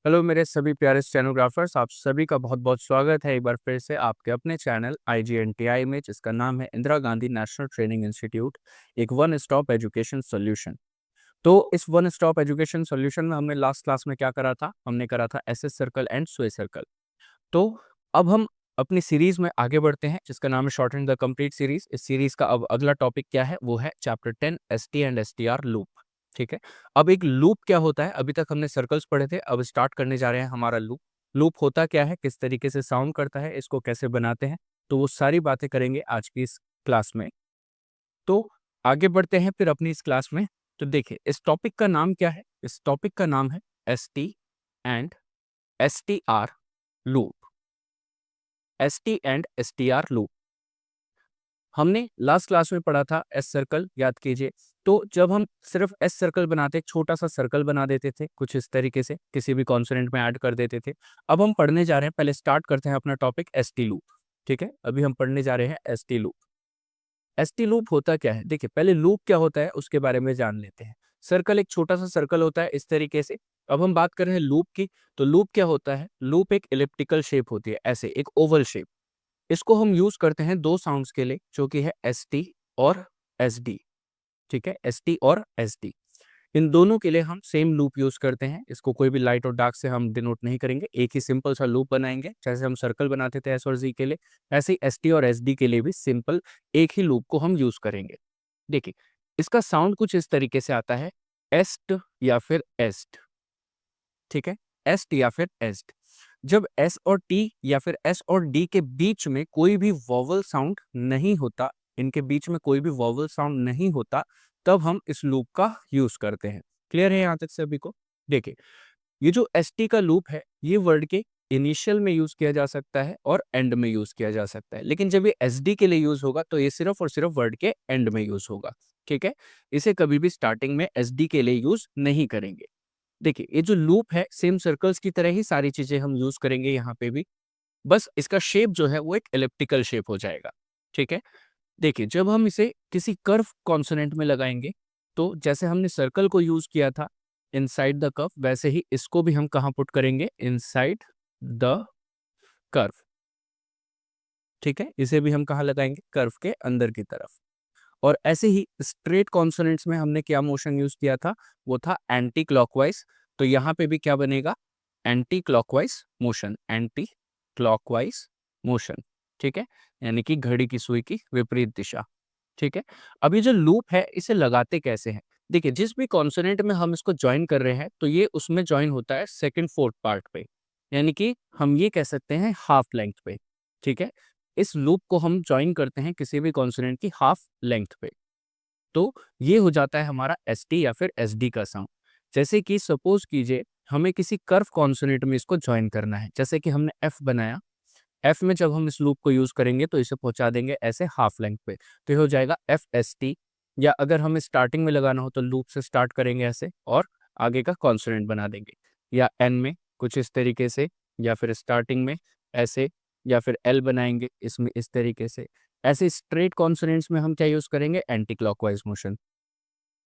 Hello मेरे सभी प्यारे स्टेनोग्राफर्स, आप सभी का बहुत बहुत स्वागत है एक बार फिर से आपके अपने चैनल IGNTI में, जिसका नाम है Indira Gandhi national training institute, एक वन स्टॉप एजुकेशन सॉल्यूशन। तो इस वन स्टॉप एजुकेशन सॉल्यूशन में हमने लास्ट क्लास में क्या करा था? हमने करा था एसएस सर्कल एंड स्वे सर्कल। तो अब हम अपनी सीरीज में आगे बढ़ते हैं, जिसका नाम है short and the complete series. इस सीरीज का अब अगला टॉपिक क्या है? वो है chapter 10 ST and STR loop. ठीक है। अब एक लूप क्या होता है? अभी तक हमने सर्कल्स पढ़े थे, अब स्टार्ट करने जा रहे हैं हमारा लूप। लूप होता क्या है, किस तरीके से साउंड करता है, इसको कैसे बनाते हैं, तो वो सारी बातें करेंगे आज की इस क्लास में। तो आगे बढ़ते हैं फिर अपनी इस क्लास में। तो देखिए, इस टॉपिक का नाम क्या है? इस टॉपिक का नाम है ST and STR loop. ST and STR loop हमने लास्ट क्लास में पढ़ा था। एस सर्कल याद कीजिए। तो जब हम सिर्फ एस सर्कल बनाते, एक छोटा सा सर्कल बना देते थे कुछ इस तरीके से, किसी भी कॉन्सोनेंट में ऐड कर देते थे। अब हम पढ़ने जा रहे हैं, पहले स्टार्ट करते हैं अपना टॉपिक ST लूप। ठीक है, अभी हम पढ़ने जा रहे हैं ST लूप। ST लूप होता क्या है? देखिए, पहले लूप क्या होता है उसके बारे में जान लेते हैं। सर्कल एक छोटा सा सर्कल होता है इस तरीके से। अब हम बात कर रहे हैं लूप की। तो लूप क्या होता है? लूप एक इलिप्टिकल शेप होती है, ऐसे एक ओवल शेप। इसको हम यूज करते हैं दो साउंड्स के लिए, जो कि है ST और SD। ठीक है, ST और SD, इन दोनों के लिए हम सेम लूप यूज करते हैं। इसको कोई भी लाइट और डार्क से हम डिनोट नहीं करेंगे, एक ही सिंपल सा लूप बनाएंगे। जैसे हम सर्कल बनाते थे S और Z के लिए, ऐसे ही ST और SD के लिए भी सिंपल एक ही लूप को हम यूज करेंगे। देखिए, इसका साउंड कुछ इस तरीके से आता है, एस्ट या फिर एस्ट। ठीक है, एस्ट या फिर एस्ट। जब S और T या फिर S और D के बीच में कोई भी वॉवल साउंड नहीं होता, इनके बीच में कोई भी वॉवल साउंड नहीं होता, तब हम इस लूप का यूज करते हैं। क्लियर है यहां तक सभी को? देखिए, ये जो ST का लूप है, ये वर्ड के इनिशियल में यूज किया जा सकता है और एंड में यूज किया जा सकता है, लेकिन जब ये SD के लिए यूज होगा तो ये सिर्फ और सिर्फ वर्ड के एंड में यूज होगा। ठीक है, इसे कभी भी स्टार्टिंग में SD के लिए यूज नहीं करेंगे। देखिए, ये जो लूप है, सेम सर्कल्स की तरह ही सारी चीजें हम यूज करेंगे यहाँ पे भी। बस इसका शेप जो है वो एक एलिप्टिकल शेप हो जाएगा। ठीक है। देखिए, जब हम इसे किसी कर्व कॉन्सोनेंट में लगाएंगे, तो जैसे हमने सर्कल को यूज किया था इनसाइड द कर्व, वैसे ही इसको भी हम कहाँ पुट करेंगे? Inside the curve. ठीक है, इसे भी हम कहाँ लगाएंगे? कर्व के अंदर की तरफ। और ऐसे ही स्ट्रेट कॉन्सोनेंट्स में हमने क्या मोशन यूज किया था? वो था एंटी क्लॉकवाइज। तो यहाँ पे भी क्या बनेगा? Anti clockwise motion, anti clockwise motion. ठीक है, यानी कि घड़ी की सुई की विपरीत दिशा। ठीक है। अब ये जो लूप है, इसे लगाते कैसे हैं? देखिए, जिस भी कॉन्सोनेंट में हम इसको ज्वाइन कर रहे हैं, तो ये उसमें ज्वाइन होता है सेकंड फोर्थ पार्ट पे, यानी कि हम ये कह सकते हैं हाफ लेंथ पे। ठीक है, इस लूप को हम ज्वाइन करते हैं किसी भी कॉन्सोनेंट की हाफ लेंथ पे। तो ये हो जाता है हमारा ST या फिर SD का साउंड। जैसे कि सपोज कीजिए, हमें किसी कर्व कॉन्सोनेंट में इसको ज्वाइन करना है, जैसे कि हमने F बनाया। F में जब हम इस लूप को यूज करेंगे तो इसे पहुंचा देंगे ऐसे हाफ लेंथ पे, तो ये हो जाएगा FST। या अगर हमें स्टार्टिंग में लगाना हो तो लूप से स्टार्ट करेंगे ऐसे और आगे का कॉन्सोनेंट बना देंगे, या N में कुछ इस तरीके से, या फिर स्टार्टिंग में ऐसे, या फिर L बनाएंगे इसमें इस तरीके से। ऐसे स्ट्रेट कॉन्सोनेंट्स में हम क्या यूज करेंगे? Anti clockwise motion.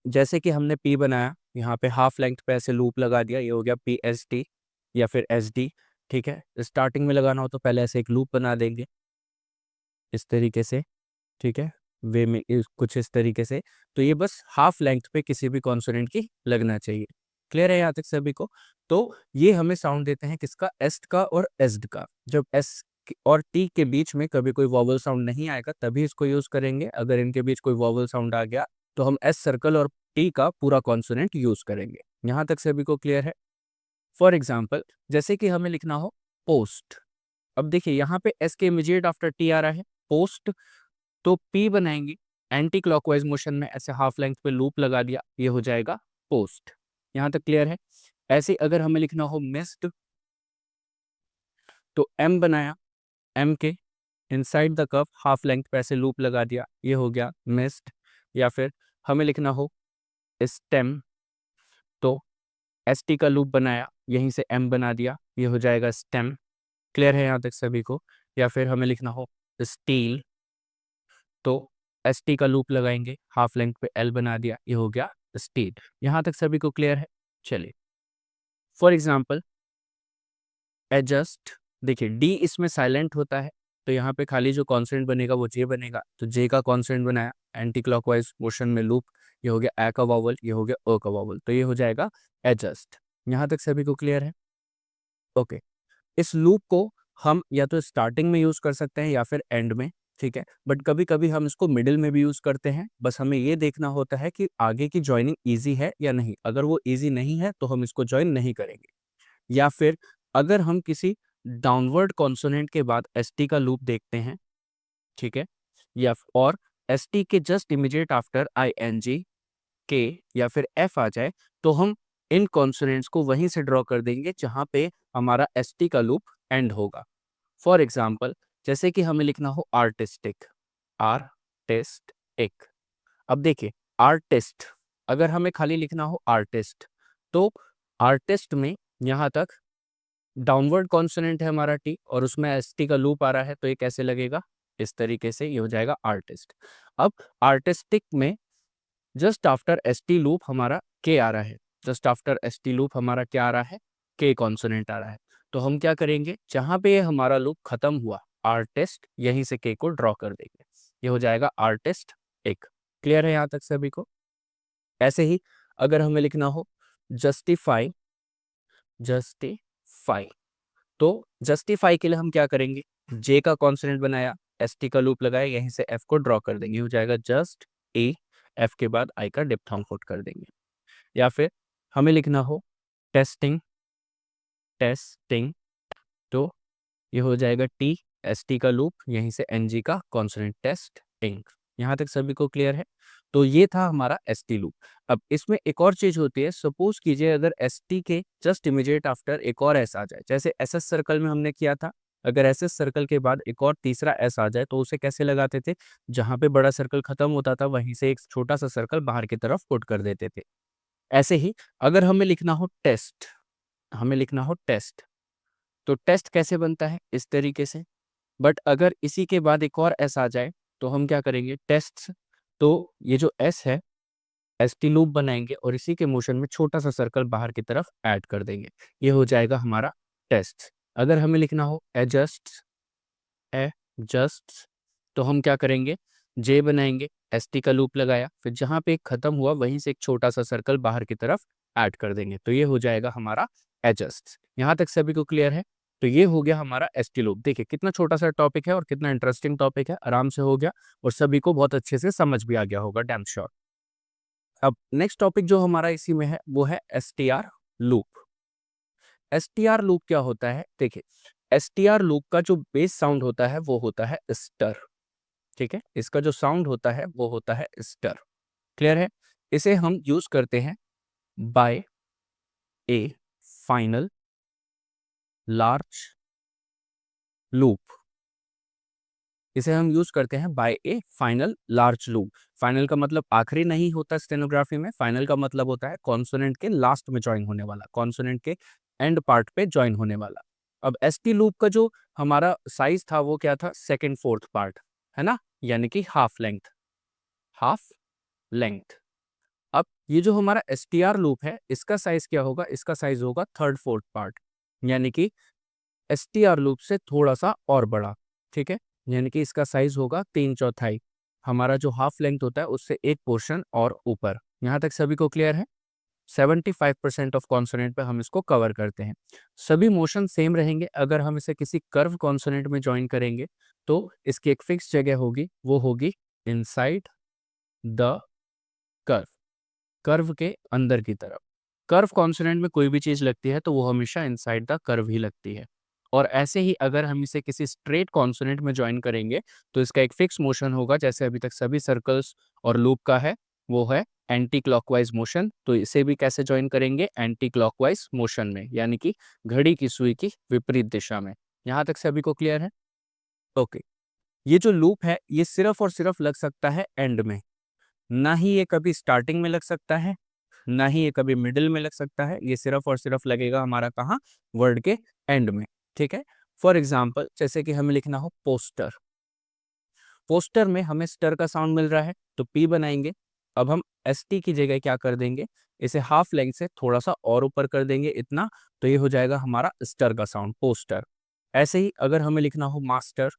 जैसे कि हमने P बनाया, यहाँ पे हाफ लेंथ पे ऐसे लूप लगा दिया, ये हो गया PST या फिर SD। ठीक है, स्टार्टिंग में लगाना हो तो पहले ऐसे एक लूप बना देंगे इस तरीके से। ठीक है, वे में कुछ इस तरीके से। तो ये बस हाफ लेंथ पे किसी भी कॉन्सोनेंट की लगना चाहिए। क्लियर है यहाँ तक सभी को? तो ये हमें साउंड देते हैं किसका? एस्ट का और एस्ड का। जब एस और टी के बीच में कभी कोई वॉवल साउंड नहीं आएगा, तभी इसको यूज करेंगे। अगर इनके बीच कोई वॉवल साउंड आ गया, तो हम एस सर्कल और टी का पूरा कॉन्सोनेंट यूज करेंगे। यहाँ तक सभी को क्लियर है? फॉर एग्जाम्पल, जैसे कि हमें लिखना हो पोस्ट। अब देखिए, यहाँ पे एस के इमीडिएट आफ्टर टी आ रहा है, पोस्ट। तो P बनाएंगे, एंटी क्लॉकवाइज मोशन में ऐसे हाफ लेंथ पे लूप लगा दिया, ये हो जाएगा पोस्ट। यहां तक क्लियर है? ऐसे अगर हमें लिखना हो मिस्ड, तो M बनाया, M के inside the curve half length पे ऐसे लूप लगा दिया, ये हो गया मिस्ड। या फिर हमें लिखना हो स्टेम, तो ST का लूप बनाया, यहीं से M बना दिया, ये हो जाएगा स्टेम। क्लियर है यहाँ तक सभी को? या फिर हमें लिखना हो स्टील, तो ST का लूप लगाएंगे, हाफ लेंथ पे L बना दिया, ये हो गया स्टील। यहां तक सभी को क्लियर है? चलिए, फॉर एग्जाम्पल, एडजस्ट, देखिए डी इसमें साइलेंट होता है, तो यहाँ पे खाली जो कॉन्सेंट बनेगा वो जे बनेगा, तो जे का कॉन्सेंट बनाया, एंटी क्लॉकवाइज मोशन में लूप, ये हो गया ए का वॉवल, ये हो गया ओ का वॉवल, तो ये हो जाएगा एडजस्ट। यहाँ तक सभी को क्लियर है? ओके। इस लूप को हम या तो स्टार्टिंग में यूज कर सकते हैं या फिर एंड में, ठीक है, बट कभी कभी हम इसको मिडिल में भी यूज करते हैं। बस हमें ये देखना होता है कि आगे की ज्वाइनिंग इजी है या नहीं। अगर वो इजी नहीं है तो हम इसको ज्वाइन नहीं करेंगे। या फिर अगर हम किसी डाउनवर्ड कॉन्सोनेंट के बाद एसटी का लूप देखते हैं, ठीक है, या और एसटी के just immediate after I N G के या फिर एफ आ जाए, तो हम इन कॉन्सोनेंट्स को वहीं से ड्रॉ कर देंगे जहां पे हमारा एसटी का लूप एंड होगा। फॉर एग्जाम्पल, जैसे कि हमें लिखना हो आर्टिस्टिक, आर्टिस्टिक। अब देखिए आर्टिस्ट, अगर हमें खाली लिखना हो आर्टिस्ट, तो आर्टिस्ट में यहाँ तक डाउनवर्ड कॉन्सोनेंट है हमारा टी और उसमें एसटी का लूप आ रहा है, तो ये कैसे लगेगा? इस तरीके से ये हो जाएगा आर्टिस्ट। अब आर्टिस्टिक में जस्ट आफ्टर एसटी लूप हमारा के आ रहा है, जस्ट आफ्टर एसटी लूप हमारा क्या आ रहा है? के कॉन्सोनेंट आ रहा है। तो हम क्या करेंगे, जहां पे ये हमारा लूप खत्म हुआ आर्टिस्ट, यहीं से के को ड्रॉ कर देंगे, ये हो जाएगा आर्टिस्ट एक। क्लियर है यहाँ तक सभी को? ऐसे ही अगर हमें लिखना हो जस्टिफाई, जस्टिफाई, तो जस्टिफाई के लिए हम क्या करेंगे, जे का कॉन्सोनेंट बनाया, एस टी का लूप लगाया, यहीं से एफ को ड्रॉ कर देंगे, हो जाएगा जस्ट ए, एफ के बाद आई का डिप्थॉन्ग पुट कर देंगे। या फिर हमें लिखना हो टेस्टिंग, टेस्टिंग, तो ये हो जाएगा टी, एस टी का लूप, यहीं से एन जी का कॉन्सोनेंट, टेस्ट इंक। यहाँ तक सभी को क्लियर है? तो ये था हमारा एस टी लूप। अब इसमें एक और चीज होती है, सपोज कीजिए अगर एस टी के जस्ट इमीडिएट आफ्टर एक और एस आ जाए, जैसे एस एस सर्कल में हमने किया था, अगर एस एस सर्कल के बाद एक और तीसरा एस आ जाए तो उसे कैसे लगाते थे? जहां पे बड़ा सर्कल खत्म होता था वहीं से एक छोटा सा सर्कल बाहर की तरफ पुट कर देते थे। ऐसे ही अगर हमें लिखना हो टेस्ट, हमें लिखना हो टेस्ट, तो टेस्ट कैसे बनता है? इस तरीके से। बट अगर इसी के बाद एक और एस आ जाए तो हम क्या करेंगे? टेस्ट्स, तो ये जो एस है एस टी लूप बनाएंगे और इसी के मोशन में छोटा सा सर्कल बाहर की तरफ ऐड कर देंगे, ये हो जाएगा हमारा टेस्ट। अगर हमें लिखना हो एडजस्ट, एडजस्ट, तो हम क्या करेंगे? जे बनाएंगे, एस टी का लूप लगाया, फिर जहां पे एक खत्म हुआ वहीं से एक छोटा सा सर्कल बाहर की तरफ ऐड कर देंगे, तो ये हो जाएगा हमारा एडजस्ट। यहाँ तक सभी को क्लियर है? तो ये हो गया हमारा एस टी लूप। देखिए कितना छोटा सा टॉपिक है और कितना इंटरेस्टिंग टॉपिक है, आराम से हो गया और सभी को बहुत अच्छे से समझ भी आ गया होगा, डैम श्योर। अब नेक्स्ट टॉपिक जो हमारा इसी में है वो है S T R loop. S T R loop क्या होता है? देखिए एस टी आर लूप का जो बेस साउंड होता है वो होता है स्टर, ठीक है, इसका जो साउंड होता है वो होता है स्टर। क्लियर है? इसे हम यूज करते हैं by a final large loop, इसे हम यूज करते हैं by a final large loop. Final का मतलब आखिरी नहीं होता स्टेनोग्राफी में, फाइनल का मतलब होता है कॉन्सोनेंट के लास्ट में ज्वाइन होने वाला, कॉन्सोनेंट के एंड पार्ट पे ज्वाइन होने वाला। अब एस टी लूप का जो हमारा साइज था वो क्या था? सेकेंड फोर्थ पार्ट, है ना, यानी कि हाफ लेंथ, हाफ लेंथ। अब ये जो हमारा एस टी आर लूप है इसका साइज क्या होगा? इसका साइज होगा थर्ड फोर्थ पार्ट, यानी कि एस टी आर लूप से थोड़ा सा और बड़ा, ठीक है, यानी कि इसका साइज होगा तीन चौथाई, हमारा जो हाफ लेंथ होता है उससे एक पोर्शन और ऊपर। यहाँ तक सभी को क्लियर है? 75% ऑफ कॉन्सोनेंट पे हम इसको कवर करते हैं। सभी मोशन सेम रहेंगे। अगर हम इसे किसी कर्व कॉन्सोनेंट में ज्वाइन करेंगे तो इसकी एक फिक्स जगह होगी, वो होगी इनसाइड द कर्व, कर्व के अंदर की तरफ। कर्व कॉन्सोनेंट में कोई भी चीज लगती है तो वो हमेशा इनसाइड द कर्व ही लगती है। और ऐसे ही अगर हम इसे किसी स्ट्रेट कॉन्सोनेंट में ज्वाइन करेंगे तो इसका एक फिक्स मोशन होगा, जैसे अभी तक सभी सर्कल्स और लूप का है, वो है एंटी क्लॉकवाइज मोशन। तो इसे भी कैसे ज्वाइन करेंगे? एंटी क्लॉकवाइज मोशन में, यानी कि घड़ी की सुई की विपरीत दिशा में। यहाँ तक सभी को क्लियर है? ओके। ये जो लूप है ये सिर्फ और सिर्फ लग सकता है एंड में, ना ही ये कभी स्टार्टिंग में लग सकता है, ना ही ये कभी मिडिल में लग सकता है। ये सिर्फ और सिर्फ लगेगा हमारा कहाँ? वर्ड के एंड में, ठीक है। फॉर एग्जाम्पल जैसे कि हमें लिखना हो पोस्टर, पोस्टर में हमें स्टर का साउंड मिल रहा है तो पी बनाएंगे। अब हम एस टी की जगह क्या कर देंगे, इसे हाफ लेंथ से थोड़ा सा और ऊपर कर देंगे इतना, तो ये हो जाएगा हमारा स्टर का साउंड, पोस्टर। ऐसे ही अगर हमें लिखना हो मास्टर,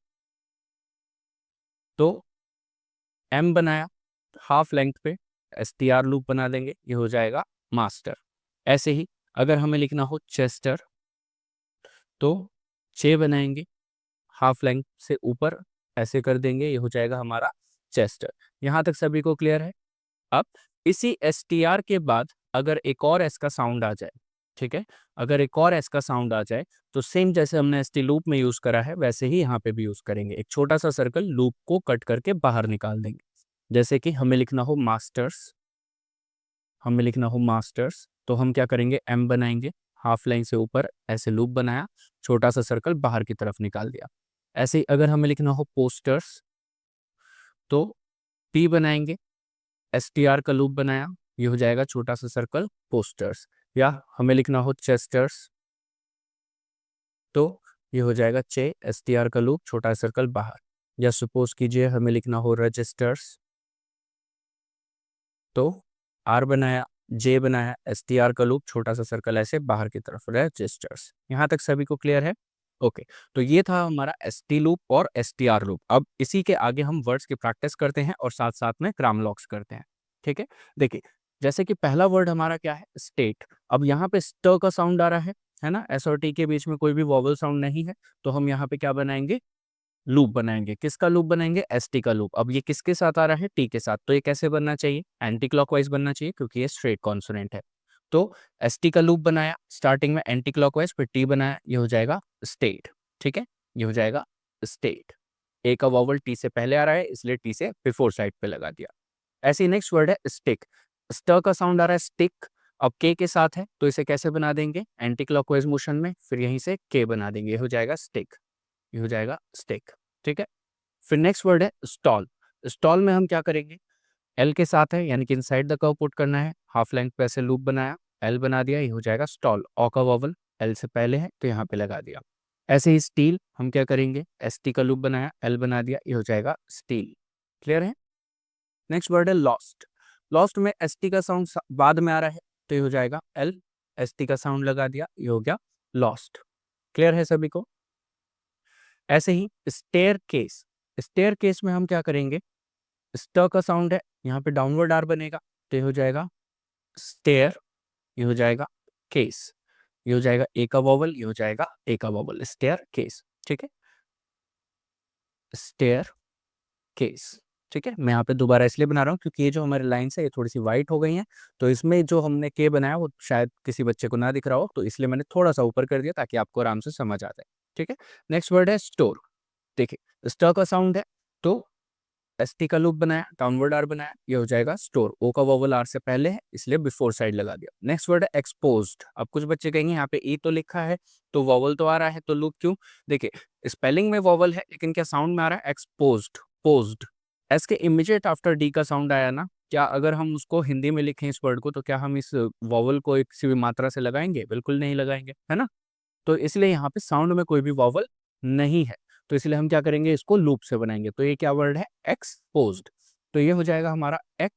तो एम बनाया, हाफ लेंथ पे एस टी आर लूप बना देंगे, ये हो जाएगा मास्टर। ऐसे ही अगर हमें लिखना हो चेस्टर, तो चे बनाएंगे, हाफ लेंथ से ऊपर ऐसे कर देंगे, ये हो जाएगा हमारा चेस्टर। यहाँ तक सभी को क्लियर है। अब इसी एस टी आर के बाद अगर एक और एस का साउंड आ जाए, ठीक है, अगर एक और एस का साउंड आ जाए, तो सेम जैसे हमने एस टी लूप में यूज करा है वैसे ही यहाँ पे भी यूज करेंगे। एक छोटा सा सर्कल लूप को कट करके बाहर निकाल देंगे। जैसे कि हमें लिखना हो मास्टर्स, हमें लिखना हो मास्टर्स, तो हम क्या करेंगे, एम बनाएंगे, हाफ लाइन से ऊपर ऐसे लूप बनाया, छोटा सा सर्कल बाहर की तरफ निकाल दिया। ऐसे ही अगर हमें लिखना हो पोस्टर्स, तो पी बनाएंगे, एस टी आर का लूप बनाया, ये हो जाएगा छोटा सा सर्कल पोस्टर्स। या हमें लिखना हो चेस्टर्स, तो ये हो जाएगा चे, एस टी आर का लूप, छोटा सर्कल बाहर। या सपोज कीजिए हमें लिखना हो रजिस्टर्स, तो आर बनाया, जे बनाया, एस टी आर का लूप, छोटा सा सर्कल ऐसे बाहर की तरफ, रजिस्टर्स। यहाँ तक सभी को क्लियर है। ओके, तो ये था हमारा एस टी लूप और एस टी आर लूप। अब इसी के आगे हम वर्ड्स की प्रैक्टिस करते हैं और साथ साथ में ग्राम लॉक्स करते हैं। ठीक है, देखिए जैसे कि पहला वर्ड हमारा क्या है, स्टेट। अब यहाँ पे स्ट का साउंड आ रहा है ना, एस और टी के बीच में कोई भी वॉवल साउंड नहीं है, तो हम यहाँ पे क्या बनाएंगे, लूप बनाएंगे। किसका लूप बनाएंगे, एस टी का लूप। अब ये किसके साथ आ रहा है, टी के साथ, तो ये कैसे बनना चाहिए, एंटी क्लॉकवाइज बनना चाहिए, क्योंकि ये स्ट्रेट कॉन्सोनेंट है। तो एस टी का लूप बनाया, स्टार्टिंग में एंटी क्लॉकवाइज, फिर टी बनाया, ये हो जाएगा स्टेट। ठीक है, ये हो जाएगा स्टेट। ए का वॉवल टी से पहले आ रहा है, इसलिए टी से बिफोर साइड पे लगा दिया। ऐसे ही नेक्स्ट वर्ड है स्टिक। स्ट का साउंड आ रहा है स्टिक, अब के साथ है, तो इसे कैसे बना देंगे, एंटी क्लॉकवाइज मोशन में, फिर यहीं से के बना देंगे, ये हो जाएगा स्टिक, ये हो जाएगा स्टिक। ठीक है, फिर नेक्स्ट वर्ड है स्टॉल। स्टॉल में हम क्या करेंगे, एल के साथ है, यानी कि इनसाइड द कर्व पुट करना है, हाफ लेंथ पे ऐसे लूप बनाया, एल बना दिया, ये हो जाएगा स्टॉल। ऑ का वॉवल एल से पहले है, तो यहाँ पे लगा दिया। ऐसे ही स्टील, हम क्या करेंगे, एस टी का लूप बनाया, एल बना दिया, ये हो जाएगा स्टील। क्लियर है। नेक्स्ट वर्ड है लॉस्ट। लॉस्ट में एस टी का साउंड बाद में आ रहा है, तो ये हो जाएगा एल, एस टी का साउंड लगा दिया, ये हो गया लॉस्ट। क्लियर है सभी को। ऐसे ही स्टेयर केस। स्टेयर केस में हम क्या करेंगे, स्ट का साउंड है, यहाँ पे डाउनवर्ड आर बनेगा, तो ये हो जाएगा स्टेयर, ये हो जाएगा केस, ये हो जाएगा ए का वॉवल, ये हो जाएगा ए का वॉवल, स्टेयर केस। ठीक है, स्टेयर केस। ठीक है, मैं यहाँ पे दोबारा इसलिए बना रहा हूँ क्योंकि ये जो हमारी लाइन्स है ये थोड़ी सी वाइट हो गई हैं, तो इसमें जो हमने के बनाया वो शायद किसी बच्चे को ना दिख रहा हो, तो इसलिए मैंने थोड़ा सा ऊपर कर दिया ताकि आपको आराम से समझ आ जाए। ठीक है, नेक्स्ट वर्ड है स्टोर। देखिए स्ट का साउंड है, तो एस टी का लूप बनाया, डाउनवर्ड आर बनाया, ये हो जाएगा स्टोर। ओ का वॉवल आर से पहले है, इसलिए बिफोर साइड लगा दिया। नेक्स्ट वर्ड है एक्सपोज्ड। अब कुछ बच्चे कहेंगे यहाँ पे ई तो लिखा है, तो वॉवल तो आ रहा है, तो लूप क्यों। देखिए स्पेलिंग में वॉवल है, लेकिन क्या साउंड में आ रहा है, एक्सपोज्ड, पोज्ड। एस के इमीडिएट आफ्टर डी का साउंड आया ना, क्या अगर हम उसको हिंदी में लिखें इस वर्ड को, तो क्या हम इस वॉवल को एक किसी भी मात्रा से लगाएंगे, बिल्कुल नहीं लगाएंगे, है ना। तो इसलिए यहाँ पे साउंड में कोई भी वॉवल नहीं है, तो इसलिए हम क्या करेंगे, इसको लूप से बनाएंगे। तो ये क्या वर्ड है, एक्सपोज्ड। तो ये हो जाएगा हमारा एक,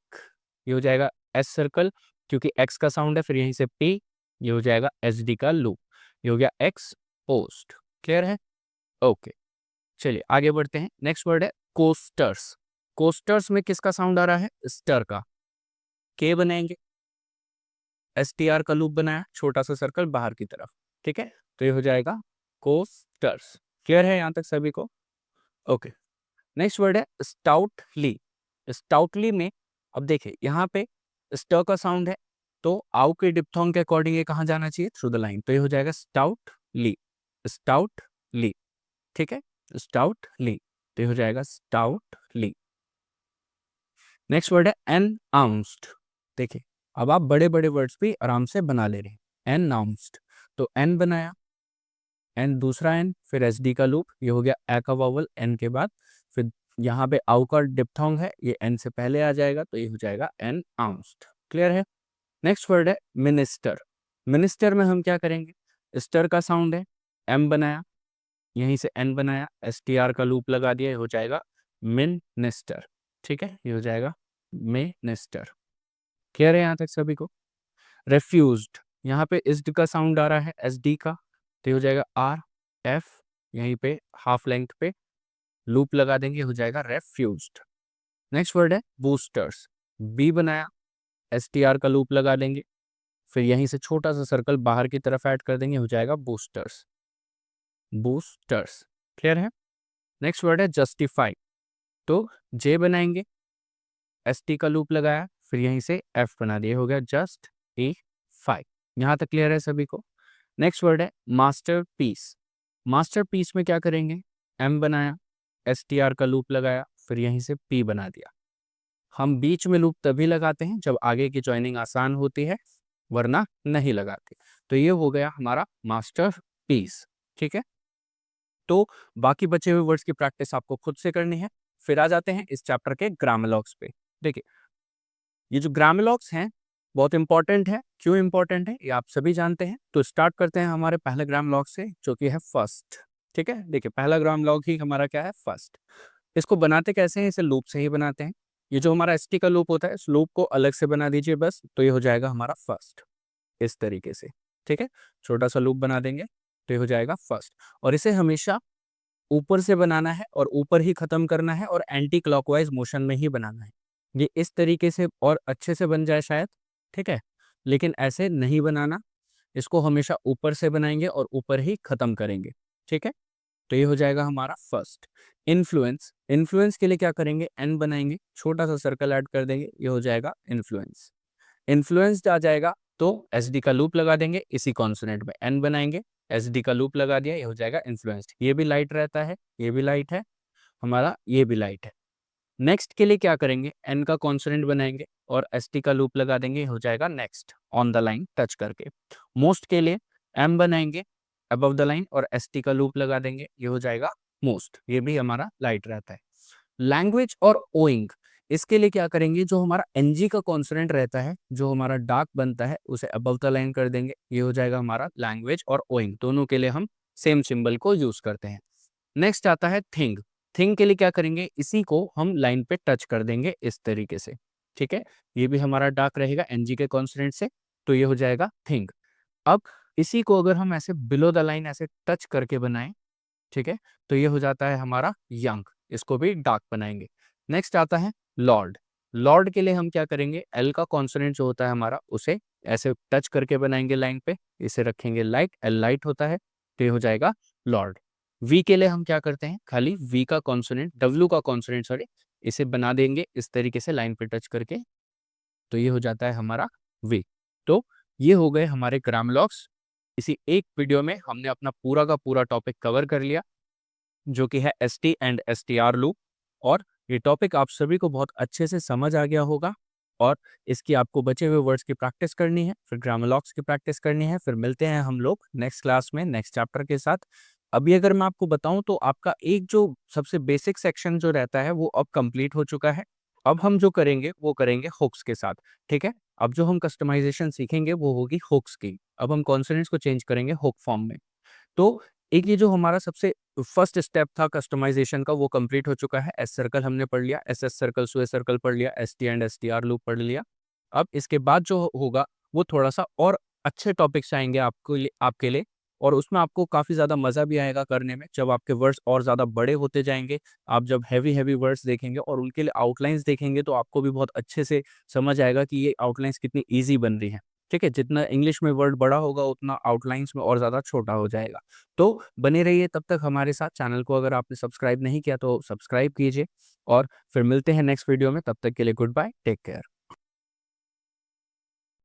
ये हो जाएगा एस सर्कल, क्योंकि एक्स का साउंड है, फिर यहीं से पी, ये हो जाएगा एच डी का लूप, ये हो गया एक्सपोज्ड। क्लियर है। ओके, चलिए आगे बढ़ते हैं। नेक्स्ट वर्ड है कोस्टर्स। कोस्टर्स में किसका साउंड आ रहा है, स्टर का, के बनाएंगे, एस टी आर का लूप बनाया, छोटा सा सर्कल बाहर की तरफ। ठीक है, तो ये हो जाएगा कोस्टर्स। क्लियर है यहाँ तक सभी को। ओके, नेक्स्ट वर्ड है स्टाउटली। स्टाउटली में अब देखिए यहाँ पे स्ट का साउंड है, तो आउ के डिप्थोंग के अकॉर्डिंग ये कहाँ जाना चाहिए, थ्रू द लाइन, तो ये हो जाएगा स्टाउटली, स्टाउटली। ठीक है, स्टाउटली, तो ये हो जाएगा स्टाउटली। नेक्स्ट वर्ड है अनआउंस्ड। देखिए अब आप बड़े बड़े वर्ड्स भी आराम से बना ले रहे हैं। अनआउंस्ड, तो एन बनाया, एन दूसरा एन, फिर एस डी का लूप, ये हो गया ए का वॉवल एन के बाद, फिर यहाँ पे आउ का डिप्थोंग है, ये एन से पहले आ जाएगा, तो ये हो जाएगा एन आउंस्ड। क्लियर है। नेक्स्ट वर्ड है मिनिस्टर। मिनिस्टर में हम क्या करेंगे, स्टर का साउंड है, एम बनाया, यहीं से एन बनाया, एस टी आर का लूप लगा दिया, ये हो जाएगा मिनिस्टर। ठीक है, ये हो जाएगा मिनिस्टर। क्लियर है यहाँ तक सभी को? रेफ्यूज्ड, यहाँ पे इज्ड का साउंड आ रहा है एस डी का, तो ये हो जाएगा आर एफ, यहीं पे हाफ लेंथ पे लूप लगा देंगे, हो जाएगा रेफ्यूज्ड। नेक्स्ट वर्ड है बूस्टर्स, बी बनाया, एस टी आर का लूप लगा देंगे, फिर यहीं से छोटा सा सर्कल बाहर की तरफ ऐड कर देंगे, हो जाएगा बूस्टर्स, बूस्टर्स। क्लियर है? नेक्स्ट वर्ड है जस्टिफाई, तो जे बनाएंगे, एस टी का लूप लगाया, फिर यहीं से एफ बना दिया, हो गया जस्ट ए फाइव। यहाँ तक क्लियर है सभी को? नेक्स्ट वर्ड है मास्टर पीस, मास्टर पीस में क्या करेंगे, एम बनाया, एस टी आर का लूप लगाया, फिर यहीं से पी बना दिया। हम बीच में लूप तभी लगाते हैं जब आगे की ज्वाइनिंग आसान होती है, वरना नहीं लगाते। तो ये हो गया हमारा मास्टर पीस। ठीक है, तो बाकी बचे हुए वर्ड्स की प्रैक्टिस आपको खुद से करनी है। फिर आ जाते हैं इस चैप्टर के ग्रामलॉग्स पे। देखिए, ये जो ग्रामलॉग्स हैं बहुत इंपॉर्टेंट है। क्यों इंपॉर्टेंट है ये आप सभी जानते हैं। तो स्टार्ट करते हैं हमारे पहले ग्रामलॉग से, जो कि है फर्स्ट। ठीक है, देखिए पहला ग्रामलॉग ही हमारा क्या है, फर्स्ट। इसको बनाते कैसे हैं, इसे लूप से ही बनाते हैं। ये जो हमारा एसटी का लूप होता है, इस लूप को अलग से बना दीजिए बस, तो ये हो जाएगा हमारा फर्स्ट, इस तरीके से। ठीक है, छोटा सा लूप बना देंगे तो ये हो जाएगा फर्स्ट। और इसे हमेशा ऊपर से बनाना है और ऊपर ही खत्म करना है और एंटी क्लॉकवाइज मोशन में ही बनाना है। ये इस तरीके से और अच्छे से बन जाए शायद। ठीक है, लेकिन ऐसे नहीं बनाना, इसको हमेशा ऊपर से बनाएंगे और ऊपर ही खत्म करेंगे। ठीक है, तो ये हो जाएगा हमारा फर्स्ट। इन्फ्लुएंस, इन्फ्लुएंस के लिए क्या करेंगे, एन बनाएंगे, छोटा सा सर्कल ऐड कर देंगे, ये हो जाएगा इन्फ्लुएंस। इन्फ्लुएंस्ड आ जाएगा तो एस डी का लूप लगा देंगे, इसी कॉन्सोनेंट में एन बनाएंगे, एस डी का लूप लगा दिया, ये हो जाएगा इन्फ्लुएंस्ड। ये भी लाइट रहता है, ये भी लाइट है हमारा, ये भी लाइट है। नेक्स्ट के लिए क्या करेंगे, एन का कॉन्सोनेंट बनाएंगे और एस टी का लूप लगा देंगे, हो जाएगा next, on the line touch करके। मोस्ट के लिए एम बनाएंगे अबव द लाइन और एस टी का लूप लगा देंगे, ये हो जाएगा मोस्ट। ये भी हमारा लाइट रहता है। लैंग्वेज और ओइंग, इसके लिए क्या करेंगे, जो हमारा एनजी का कॉन्सोनेंट रहता है, जो हमारा डार्क बनता है, उसे अबव द लाइन कर देंगे, ये हो जाएगा हमारा लैंग्वेज और ओइंग। दोनों के लिए हम सेम सिंबल को यूज करते हैं। नेक्स्ट आता है थिंग, थिंग के लिए क्या करेंगे, इसी को हम लाइन पे टच कर देंगे इस तरीके से। ठीक है, ये भी हमारा डार्क रहेगा एनजी के कॉन्सोनेंट से, तो ये हो जाएगा थिंग। अब इसी को अगर हम ऐसे बिलो द लाइन ऐसे टच करके बनाएं, ठीक है, तो ये हो जाता है हमारा यंग, इसको भी डार्क बनाएंगे। नेक्स्ट आता है लॉर्ड, लॉर्ड के लिए हम क्या करेंगे, एल का कॉन्सोनेंट जो होता है हमारा, उसे ऐसे टच करके बनाएंगे लाइन पे, इसे रखेंगे लाइट, एल लाइट होता है, तो ये हो जाएगा लॉर्ड। वी के लिए हम क्या करते हैं, खाली वी का कॉन्सोनेंट, डब्ल्यू का कॉन्सोनेंट सॉरी, इसे बना देंगे इस तरीके से लाइन पे टच करके, तो ये हो जाता है हमारा वी। तो ये हो गए हमारे ग्रामलॉग्स। इसी एक वीडियो में हमने अपना पूरा का पूरा टॉपिक कवर कर लिया, जो कि है S T and S T R loop. और ये टॉपिक आप सभी को बहुत अच्छे से समझ आ गया होगा, और इसकी आपको बचे हुए वर्ड्स की प्रैक्टिस करनी है, फिर ग्रामर की प्रैक्टिस करनी है। फिर मिलते हैं हम लोग नेक्स्ट क्लास में नेक्स्ट चैप्टर के साथ। अभी अगर मैं आपको बताऊं तो आपका एक जो सबसे बेसिक सेक्शन जो रहता है वो अब कंप्लीट हो चुका है। अब हम जो करेंगे वो करेंगे हुक्स के साथ। ठीक है, अब जो हम कस्टमाइजेशन सीखेंगे वो होगी हुक्स की। अब हम कॉन्सोनेंट्स को चेंज करेंगे हुक फॉर्म में। तो एक ये जो हमारा सबसे फर्स्ट स्टेप था कस्टमाइजेशन का, वो कंप्लीट हो चुका है। एस सर्कल हमने पढ़ लिया, एस एस सर्कल, सुए सर्कल पढ़ लिया, S T and S T R loop पढ़ लिया। अब इसके बाद जो होगा वो थोड़ा सा और अच्छे टॉपिक्स आएंगे आपके लिए, और उसमें आपको काफ़ी ज़्यादा मज़ा भी आएगा करने में, जब आपके वर्ड्स और ज़्यादा बड़े होते जाएंगे। आप जब हैवी हैवी वर्ड्स देखेंगे और उनके लिए आउटलाइंस देखेंगे तो आपको भी बहुत अच्छे से समझ आएगा कि ये आउटलाइंस कितनी ईजी बन रही हैं। ठीक है, जितना इंग्लिश में वर्ड बड़ा होगा उतना आउटलाइंस में और ज़्यादा छोटा हो जाएगा। तो बने रहिए तब तक हमारे साथ। चैनल को अगर आपने सब्सक्राइब नहीं किया तो सब्सक्राइब कीजिए, और फिर मिलते हैं नेक्स्ट वीडियो में। तब तक के लिए गुड बाय, टेक केयर।